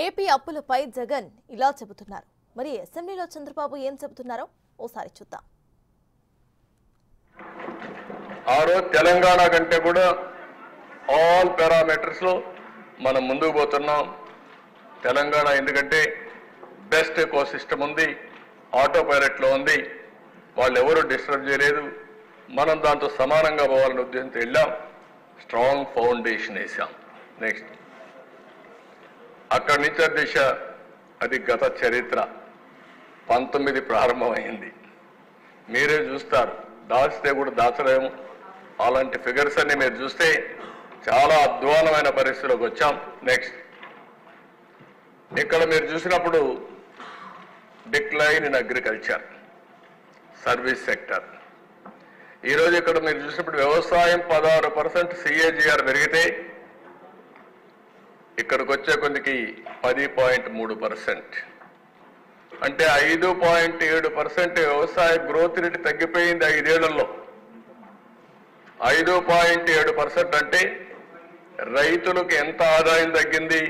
AP అప్పులపై జగన్ ఇలా చెబుతున్నారు. మరి అసెంబ్లీలో చంద్రబాబు ఏం చెబుతున్నారో ఓసారి చూద్దాం. ఆరో తెలంగాణ కంటే కూడా ఆల్ పారామీటర్స్ లో మనం ముందుకు పోతున్నాం. తెలంగాణ ఎందుకంటే బెస్ట్ ఎకో సిస్టమ్ ఉంది, ఆటో పైలట్ లో ఉంది, వాళ్ళు ఎవరు డిస్టర్బ్ చేయలేదు. మనం దాంతో సమానంగా పోవాలనే ఉద్దేశంతో వెళ్ళాం. స్ట్రాంగ్ ఫౌండేషన్ వేసాం. నెక్స్ట్ అక్కడి నుంచి దిశ అది గత చరిత్ర 19 ప్రారంభమైంది. మీరే చూస్తారు, దాచితే కూడా దాచలేము. అలాంటి ఫిగర్స్ అన్ని మీరు చూస్తే చాలా అధ్వానమైన పరిస్థితిలోకి వచ్చాం. నెక్స్ట్ ఇక్కడ మీరు చూసినప్పుడు decline in agriculture, service sector. ఈరోజు ఇక్కడ మీరు చూసినప్పుడు వ్యవసాయం 16% CAGR పెరిగితే ఇక్కడికి వచ్చే కొద్దికి 10.3%, అంటే 5.7% వ్యవసాయ గ్రోత్ రేట్ తగ్గిపోయింది 5 ఏళ్లలో. 5.7% అంటే రైతులకు ఎంత ఆదాయం తగ్గింది,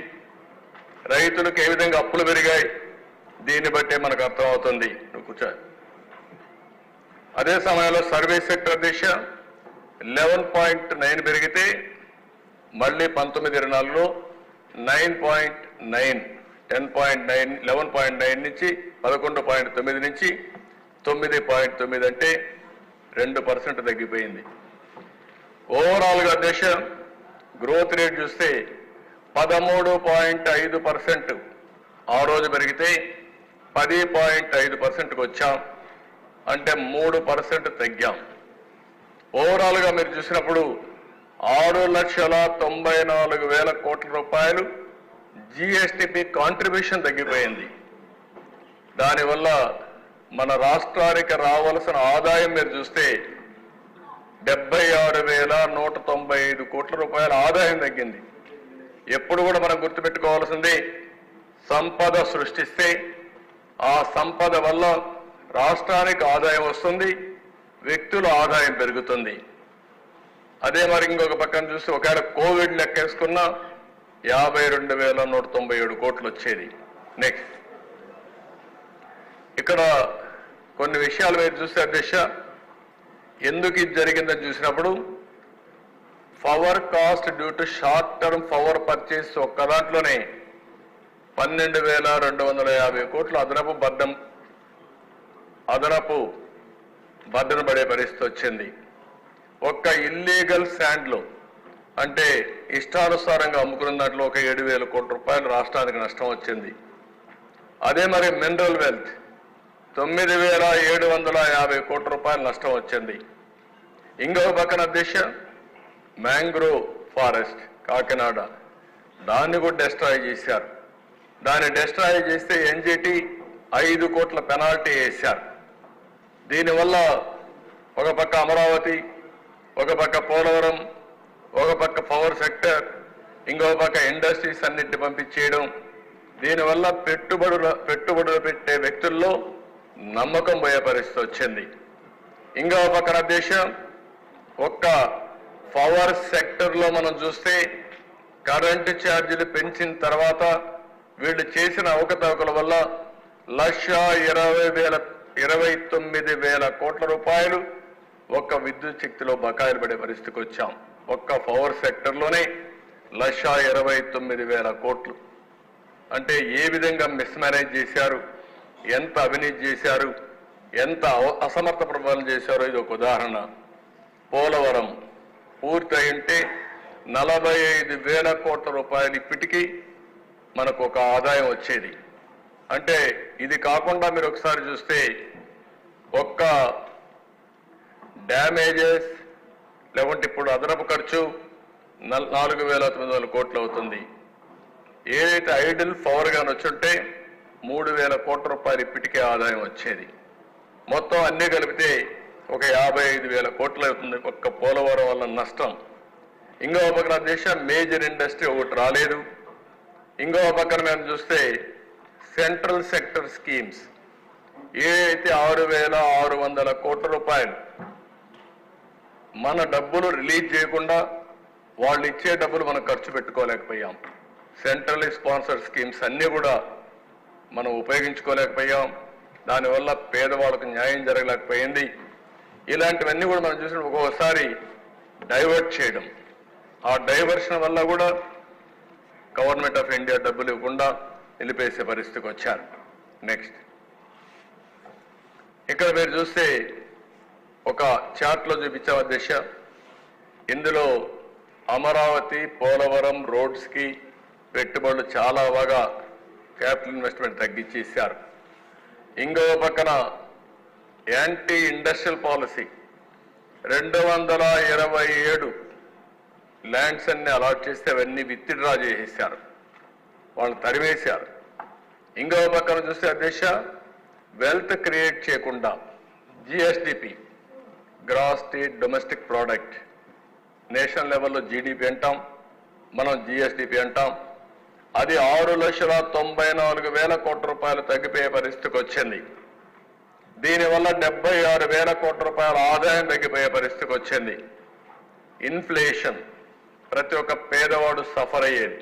రైతులకు ఏ విధంగా అప్పులు పెరిగాయి, దీన్ని బట్టే మనకు అర్థమవుతుంది. కూర్చో. అదే సమయంలో సర్వీస్ సెక్టర్ దిశ 11.9 పెరిగితే మళ్ళీ 19-24లో 9.9, 10.9, 11.9 నుంచి 11.9 నుంచి 9.9 అంటే 2% తగ్గిపోయింది. ఓవరాల్గా దేశ గ్రోత్ రేట్ చూస్తే 13.5% ఆ రోజు పెరిగితే 10.5%కి వచ్చాం, అంటే 3% తగ్గాం. ఓవరాల్గా మీరు చూసినప్పుడు 6,94,000 కోట్ల రూపాయలు GSTP కాంట్రిబ్యూషన్ తగ్గిపోయింది. దానివల్ల మన రాష్ట్రానికి రావాల్సిన ఆదాయం మీరు చూస్తే 76,195 కోట్ల రూపాయల ఆదాయం తగ్గింది. ఎప్పుడు కూడా మనం గుర్తుపెట్టుకోవాల్సింది, సంపద సృష్టిస్తే ఆ సంపద వల్ల రాష్ట్రానికి ఆదాయం వస్తుంది, వ్యక్తుల ఆదాయం పెరుగుతుంది. అదే మరి ఇంకొక పక్కన చూస్తే ఒకవేళ కోవిడ్ లెక్కేసుకున్నా 52,197 కోట్లు వచ్చేది. నెక్స్ట్ ఇక్కడ కొన్ని విషయాలు మీరు చూస్తే అధ్యక్ష, ఎందుకు ఇది జరిగిందని చూసినప్పుడు power cost due to short term power purchase ఒక్క దాంట్లోనే 12,250 కోట్లు అదనపు బద్దన పడే పరిస్థితి వచ్చింది. ఒక్క ఇల్లీగల్ శాండ్లో అంటే ఇష్టానుసారంగా అమ్ముకున్న దాంట్లో ఒక 7,000 కోట్ల రూపాయలు రాష్ట్రానికి నష్టం వచ్చింది. అదే మరి మినరల్ వెల్త్ 9,750 కోట్ల రూపాయలు నష్టం వచ్చింది. ఇంకొక పక్కన అధ్యక్ష మ్యాంగ్రోవ్ ఫారెస్ట్ కాకినాడ, దాన్ని కూడా డెస్ట్రాయ్ చేశారు. దాన్ని డెస్ట్రాయ్ చేస్తే NGT 5 కోట్ల పెనాల్టీ వేశారు. దీనివల్ల ఒక పక్క అమరావతి, ఒక పక్క పోలవరం, ఒక పక్క పవర్ సెక్టర్, ఇంకొక పక్క ఇండస్ట్రీస్ అన్నింటిని పంపించేయడం, దీనివల్ల పెట్టుబడులు పెట్టే వ్యక్తుల్లో నమ్మకం పోయే పరిస్థితి వచ్చింది. ఇంకొక పక్కన దేశం ఒక్క పవర్ సెక్టర్లో మనం చూస్తే కరెంటు ఛార్జీలు పెంచిన తర్వాత వీళ్ళు చేసిన అవకతవకల వల్ల 1,29,000 కోట్ల రూపాయలు ఒక్క విద్యుత్ శక్తిలో బకాయిలు పడే పరిస్థితికి వచ్చాం. ఒక్క పవర్ సెక్టర్లోనే 1,29,000 కోట్లు. అంటే ఏ విధంగా మిస్మేనేజ్ చేశారు, ఎంత అవినీతి చేశారు, ఎంత అసమర్థ పరిపాలన చేశారో ఇది ఒక ఉదాహరణ. పోలవరం పూర్తి ఉంటే 45,000 కోట్ల రూపాయలు ఇప్పటికీ మనకు ఒక ఆదాయం వచ్చేది. అంటే ఇది కాకుండా మీరు ఒకసారి చూస్తే ఒక్క డ్యామేజెస్ లేకుంటే ఇప్పుడు అదనపు ఖర్చు 4,900 కోట్లు అవుతుంది. ఏదైతే ఐడిల్ పవర్ గాని వచ్చుంటే 3,000 కోట్ల రూపాయలు ఇప్పటికే ఆదాయం వచ్చేది. మొత్తం అన్నీ కలిపితే ఒక 55,000 కోట్లు అవుతుంది ఒక్క పోలవరం వల్ల నష్టం. ఇంకో పక్కన దేశం మేజర్ ఇండస్ట్రీ ఒకటి రాలేదు. ఇంకో పక్కన మేము చూస్తే సెంట్రల్ సెక్టర్ స్కీమ్స్ ఏదైతే 6,600 కోట్ల రూపాయలు మన డబ్బులు రిలీజ్ చేయకుండా వాళ్ళు ఇచ్చే డబ్బులు మనం ఖర్చు పెట్టుకోలేకపోయాం. సెంట్రల్లీ స్పాన్సర్డ్ స్కీమ్స్ అన్నీ కూడా మనం ఉపయోగించుకోలేకపోయాం. దానివల్ల పేదవాళ్ళకు న్యాయం జరగలేకపోయింది. ఇలాంటివన్నీ కూడా మనం చూసిన ఒక్కొక్కసారి డైవర్ట్ చేయడం, ఆ డైవర్షన్ వల్ల కూడా గవర్నమెంట్ ఆఫ్ ఇండియా డబ్బులు ఇవ్వకుండా నిలిపేసే పరిస్థితికి వచ్చారు. నెక్స్ట్, ఇక్కడ మీరు చూస్తే ఒక చార్ట్లో చూపించాం అధ్యక్ష. ఇందులో అమరావతి, పోలవరం రోడ్స్కి పెట్టుబడులు చాలా బాగా క్యాపిటల్ ఇన్వెస్ట్మెంట్ తగ్గించేశారు. ఇంకో పక్కన యాంటీ ఇండస్ట్రియల్ పాలసీ 227 ల్యాండ్స్ అన్ని అలాట్ చేస్తే అవన్నీ విత్డ్రా చేసేశారు, వాళ్ళు తరివేశారు. ఇంకో పక్కన చూస్తే అధ్యక్ష, వెల్త్ క్రియేట్ చేయకుండా GSDP, gross state domestic product, national లెవెల్లో జీడిపి అంటాం, మనం జిఎస్డిపి అంటాం. అది 6,94,000 కోట్ల రూపాయలు తగ్గిపోయే పరిస్థితికి వచ్చింది. దీనివల్ల 76,000 కోట్ల రూపాయల ఆదాయం తగ్గిపోయే పరిస్థితికి వచ్చింది. ఇన్ఫ్లేషన్ ప్రతి ఒక్క పేదవాడు సఫర్ అయ్యేది.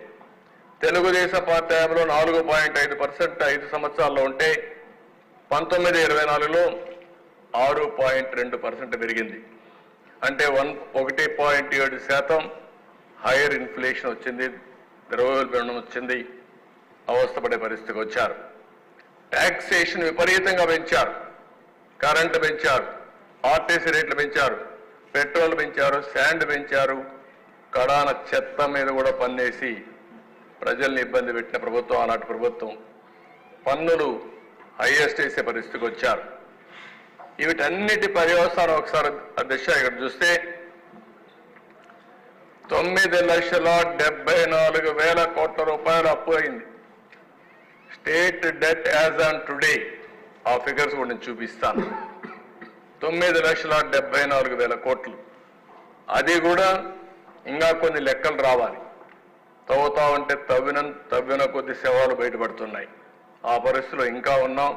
తెలుగుదేశం పార్టీ హయాంలో 4.5% 5 సంవత్సరాల్లో ఉంటే 1924లో 6.2% పెరిగింది. అంటే 1.7% హైయర్ ఇన్ఫ్లేషన్ వచ్చింది, ద్రవ్యోల్బణం వచ్చింది, అవస్థపడే పరిస్థితికి వచ్చారు. ట్యాక్సేషన్ విపరీతంగా పెంచారు, కరెంటు పెంచారు, ఆర్టీసీ రేట్లు పెంచారు, పెట్రోల్ పెంచారు, శాండ్ పెంచారు, కడాన చెత్త మీద కూడా పన్నేసి ప్రజల్ని ఇబ్బంది పెట్టిన ప్రభుత్వం ఆనాటి ప్రభుత్వం. పన్నులు హైయెస్ట్ వేసే పరిస్థితికి వచ్చారు. వీటన్నిటి పర్యవసానం ఒకసారి అధ్యక్ష ఇక్కడ చూస్తే 9,74,000 కోట్ల రూపాయలు అప్పు అయింది. State debt as on today, ఆ ఫిగర్స్ కూడా నేను చూపిస్తాను. 9,74,000 కోట్లు. అది కూడా ఇంకా కొన్ని లెక్కలు రావాలి. తవ్వుతా ఉంటే తవ్విన కొద్ది శవాలు బయటపడుతున్నాయి. ఆ పరిస్థితిలో ఇంకా ఉన్నాం.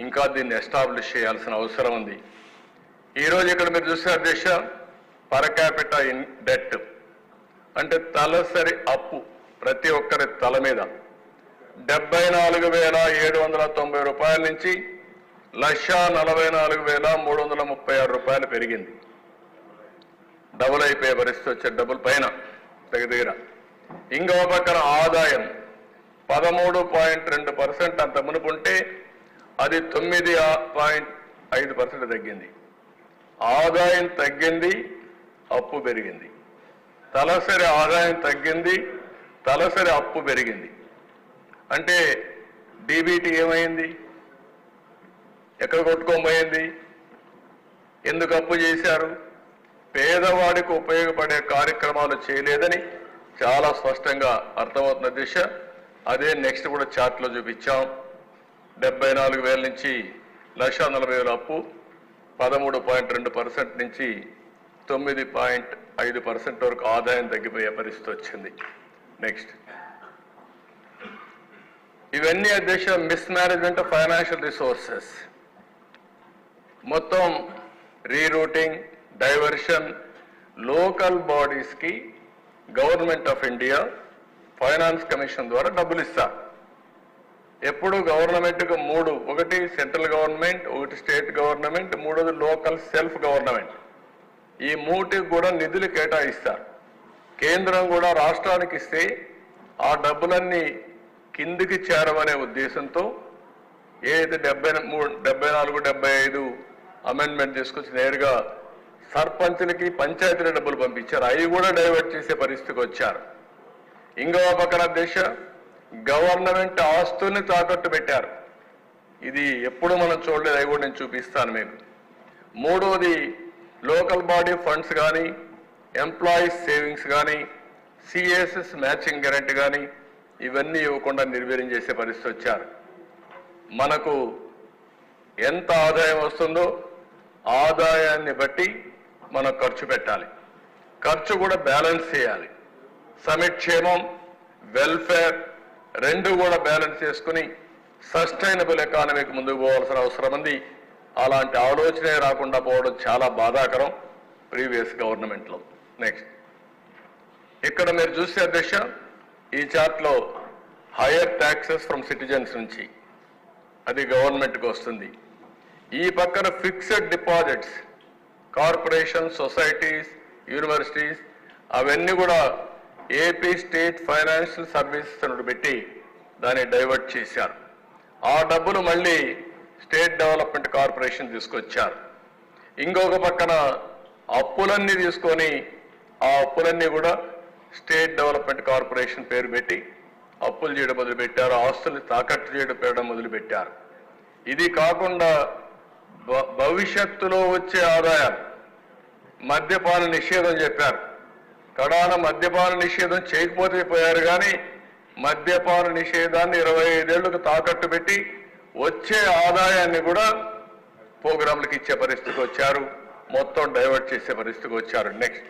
ఇంకా దీన్ని ఎస్టాబ్లిష్ చేయాల్సిన అవసరం ఉంది. ఈరోజు ఇక్కడ మీరు చూస్తే అధ్యక్ష, పర్ క్యాపిటా డెట్ అంటే తలసరి అప్పు ప్రతి ఒక్కరి తల మీద 74,790 రూపాయల నుంచి 1,44,336 రూపాయలు పెరిగింది. డబుల్ అయిపోయే పరిస్థితి వచ్చే, డబుల్ పైన దగ్గర. ఇంకో పక్కన ఆదాయం 13.2% అంత మునుపుంటే అది 9.5% తగ్గింది. ఆదాయం తగ్గింది, అప్పు పెరిగింది. తలసరి ఆదాయం తగ్గింది, తలసరి అప్పు పెరిగింది. అంటే డీబీటీ ఏమైంది? ఎక్కడ కొట్టుకోబోయింది? ఎందుకు అప్పు చేశారు? పేదవాడికి ఉపయోగపడే కార్యక్రమాలు చేయలేదని చాలా స్పష్టంగా అర్థమవుతున్న దిశ. అదే నెక్స్ట్ కూడా చార్ట్లో చూపించాం. 74,000 నుంచి 1,40,000 అప్పు, 13.2% నుంచి 9.5% వరకు ఆదాయం తగ్గిపోయే పరిస్థితి వచ్చింది. నెక్స్ట్, ఇవన్నీ అధ్యక్ష miss management of financial resources. మొత్తం రీరూటింగ్, డైవర్షన్. లోకల్ బాడీస్కి government of India finance commission ద్వారా డబ్బులు ఇస్తారు. ఎప్పుడు గవర్నమెంట్కి 3, ఒకటి సెంట్రల్ గవర్నమెంట్, ఒకటి స్టేట్ గవర్నమెంట్, మూడోది లోకల్ సెల్ఫ్ గవర్నమెంట్. ఈ 3కి కూడా నిధులు కేటాయిస్తారు. కేంద్రం కూడా రాష్ట్రానికి ఇస్తే ఆ డబ్బులన్నీ కిందికి చేరవనే ఉద్దేశంతో ఏదైతే 74, 75 అమెండ్మెంట్ తీసుకొచ్చి నేరుగా సర్పంచులకి, పంచాయతీల డబ్బులు పంపించారు. అవి కూడా డైవర్ట్ చేసే పరిస్థితికి వచ్చారు. ఇంకో పక్కన దేశ గవర్నమెంట్ ఆస్తుల్ని తాకట్టు పెట్టారు. ఇది ఎప్పుడు మనం చూడలేదు, అవి కూడా నేను చూపిస్తాను మీకు. మూడోది, లోకల్ బాడీ ఫండ్స్ కానీ, ఎంప్లాయీస్ సేవింగ్స్ కానీ, సిఎస్ఎస్ మ్యాచింగ్ గ్యారెంటీ కానీ ఇవన్నీ ఇవ్వకుండా నిర్వీర్యం చేసే పరిస్థితి వచ్చారు. మనకు ఎంత ఆదాయం వస్తుందో ఆదాయాన్ని బట్టి మనం ఖర్చు పెట్టాలి. ఖర్చు కూడా బ్యాలెన్స్ చేయాలి. సమిక్షేమం, వెల్ఫేర్ రెండు కూడా బ్యాలెన్స్ చేసుకుని సస్టైనబుల్ ఎకానమీకి ముందుకు పోవాల్సిన అవసరం ఉంది. అలాంటి ఆలోచనే రాకుండా పోవడం చాలా బాధాకరం ప్రీవియస్ గవర్నమెంట్లో. నెక్స్ట్, ఇక్కడ మీరు చూస్తే అధ్యక్ష ఈ చార్ట్లో హైయర్ ట్యాక్సెస్ ఫ్రమ్ సిటిజన్స్ నుంచి అది గవర్నమెంట్కి వస్తుంది. ఈ పక్కన fixed deposits corporation, societies, universities అవన్నీ కూడా ఏపీ స్టేట్ ఫైనాన్షియల్ సర్వీసెస్ అని పెట్టి దాన్ని డైవర్ట్ చేశారు. ఆ డబ్బులు మళ్ళీ స్టేట్ డెవలప్మెంట్ కార్పొరేషన్ తీసుకొచ్చారు. ఇంకొక పక్కన అప్పులన్నీ తీసుకొని ఆ అప్పులన్నీ కూడా స్టేట్ డెవలప్మెంట్ కార్పొరేషన్ పేరు పెట్టి అప్పులు చేయడం మొదలుపెట్టారు, ఆస్తుల్ని తాకట్టు చేయడం మొదలుపెట్టారు. ఇది కాకుండా భవిష్యత్తులో వచ్చే ఆదాయాలు మద్యపాన నిషేధం చెప్పారు. కడాన మద్యపాన నిషేధం చేయకపోతే పోయారు, కానీ మద్యపాన నిషేధాన్ని 25 ఏళ్లకు తాకట్టు పెట్టి వచ్చే ఆదాయాన్ని కూడా ప్రోగ్రాంలకు ఇచ్చే పరిస్థితికి వచ్చారు, మొత్తం డైవర్ట్ చేసే పరిస్థితికి వచ్చారు. నెక్స్ట్